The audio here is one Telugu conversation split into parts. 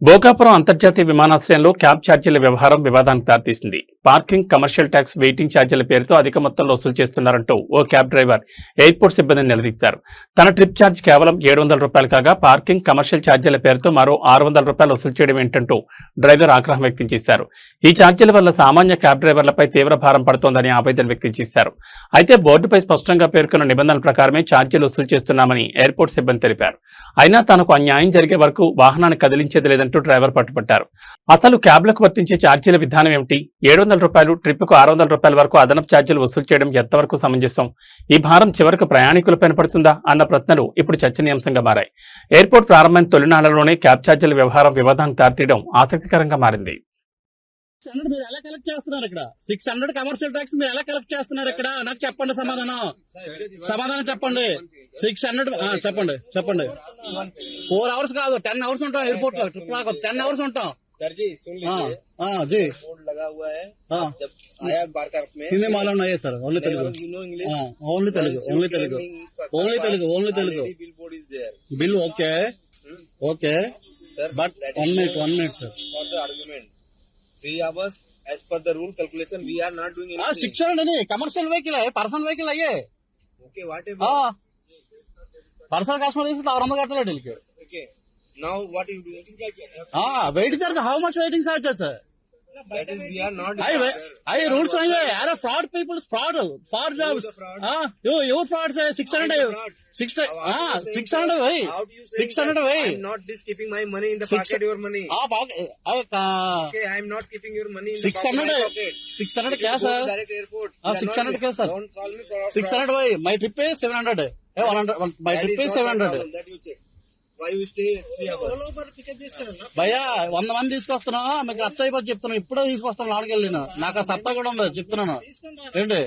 భోగాపురం అంతర్జాతీయ విమానాశ్రయంలో క్యాబ్ ఛార్జీల వ్యవహారం వివాదానికి దారితీసింది. పార్కింగ్, కమర్షియల్ ట్యాక్స్, వెయిటింగ్ ఛార్జీల పేరుతో అధిక మొత్తంలో వసూలు చేస్తున్నారంటూ ఓ క్యాబ్ డ్రైవర్ ఎయిర్పోర్ట్ సిబ్బందిని నిలదీశారు. తన ట్రిప్ ఛార్జ్ కేవలం 700 రూపాయలు కాగా పార్కింగ్, కమర్షియల్ ఛార్జీల పేరుతో మరో 600 రూపాయలు వసూలు చేయడం ఏంటంటూ డ్రైవర్ ఆగ్రహం వ్యక్తం చేశారు. ఈ ఛార్జీల వల్ల సామాన్య క్యాబ్ డ్రైవర్లపై తీవ్ర భారం పడుతోందని ఆవేదన వ్యక్తం చేశారు. అయితే బోర్డుపై స్పష్టంగా పేర్కొన్న నిబంధనల ప్రకారమే ఛార్జీలు వసూలు చేస్తున్నామని ఎయిర్పోర్ట్ సిబ్బంది తెలిపారు. అయినా తనకు అన్యాయం జరిగే వరకు వాహనాన్ని కదిలించేది లేదంటూ డ్రైవర్ పట్టుబట్టారు. అసలు క్యాబ్లకు వర్తించే ఛార్జీల విధానం ఏమిటి? 700 రూపాయలు, ట్రిప్కు 600 రూపాయల వరకు అదనపు ఛార్జీలు వసూలు చేయడం ఎంతవరకు సమంజసం? ఈ భారం చివరకు ప్రయాణికులపైన పడుతుందా అన్న ప్రశ్నలు ఇప్పుడు చర్చనీయాంశంగా మారాయి. ఎయిర్పోర్ట్ ప్రారంభమైన తొలినాళ్లలోనే క్యాబ్ ఛార్జీల వ్యవహారం వివాదానికి దారితీయడం ఆసక్తికరంగా మారింది. 600 మీరు ఎలా కలెక్ట్ చేస్తున్నారు ఇక్కడ? 600 కమర్షియల్ ట్యాక్స్ మీరు ఎలా కలెక్ట్ చేస్తున్నారు ఇక్కడ? నాకు చెప్పండి, సమాధానం చెప్పండి. 600 చెప్పండి. 4 అవర్స్ కాదు, 10 అవర్స్ ఉంటాం ఎయిర్పోర్ట్ లో. ట్రిప్ లాగా 10 అవర్స్ ఉంటాం. सर जी सुन लीजिए, जी बोर्ड लगा हुआ है. जब आया बारकाट में हिंदी मालूम नहीं है sir, only Telugu. you know English, only Telugu. bill board is there. Bill okay Sir, but that 1 is minute sir. for the argument. 3 hours as per the rule calculation we are not doing anything. 600 नहीं, कमर्शियल व्हीकल है, पर्सनल व्हीकल है ये. Okay, whatever. पर्सनल कस्टमर इसको 600 కట్టాలి డీల్కి. Okay. Now what you do? Waiting charge, how much waiting charges? That is we are not. I rules नहीं है यार. Fraud people, fraud jobs. You fraud से 600 भाई. 600 भाई. I am not this keeping my money in the pocket. Your money. Okay, I am not keeping your money in the pocket. 600 क्या सर? Direct airport. 600 क्या सर? Don't call me. 600 भाई. My trip is 700. 100. My trip is 700. That you check. Why you stay 3 hours? భయ్యా 100 మంది తీసుకొస్తున్నా, మీకు ఖర్చు అయిపోయి చెప్తున్నాను. ఇప్పుడే తీసుకొస్తాను, నాలుగేళ్ళు నాకు ఆ సత్తా కూడా ఉంది చెప్తున్నాను. ఏంటి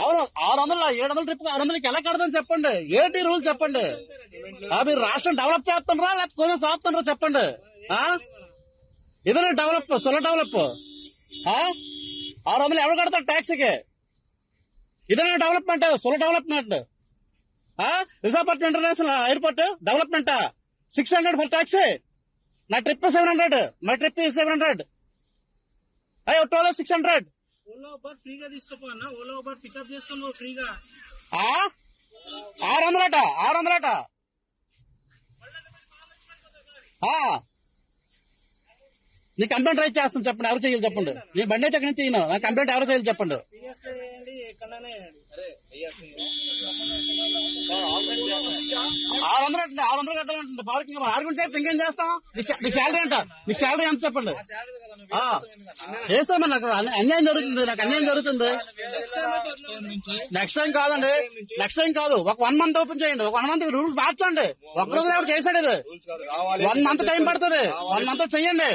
అవును 600 700 ట్రిప్ 600 ఎలా కడదని చెప్పండి. ఏంటి రూల్ చెప్పండి. మీరు రాష్ట్రం డెవలప్ చేస్తున్నారా లేకపోతే కొంచెం సాగుతున్నారా చెప్పండి. ఇదే డెవలప్, సొల డెవలప్. 600 ఎవరు కడతారు ట్యాక్సీకి? ఇదే డెవలప్మెంట్, సొల development. Visakhapatnam international airport development 600 for taxi. నా ట్రిప్ 700. My trip 700. అయ్యో టోల్ 600. ఓలా ఉబర్ ఫ్రీగా తీసుకోపోనా? ఓలా ఉబర్ పికప్ చేసుకుని ఫ్రీగా 600 నీ కంప్లైంట్ రైట్ చేస్తాను చెప్పండి. ఎవరు చేయాలి చెప్పండి. నీ బండి అయితే ఎక్కడి నుంచి చేయను. నా కంప్లైంట్ ఎవరు చేయాలి చెప్పండి. ఎక్కడనే 600 కట్టాలంటే పార్కింగ్ ఆర్గ్యుమెంట్ అయితే ఇంకేం చేస్తాం. నీ శాలరీ అంట, నీ శాలరీ ఎంత చెప్పండి. చేస్తామని నాకు అన్యాయం జరుగుతుంది. నెక్స్ట్ టైం కాదండి, నెక్స్ట్ టైం కాదు. ఒక 1 మంత్ ఓపెన్ చేయండి. ఒక 1 మంత్ రూల్స్ మార్చండి. ఒక్క రోజు ఎవరు చేశాడు ఇది? 1 మంత్ టైం పడుతుంది. 1 మంత్ చెయ్యండి.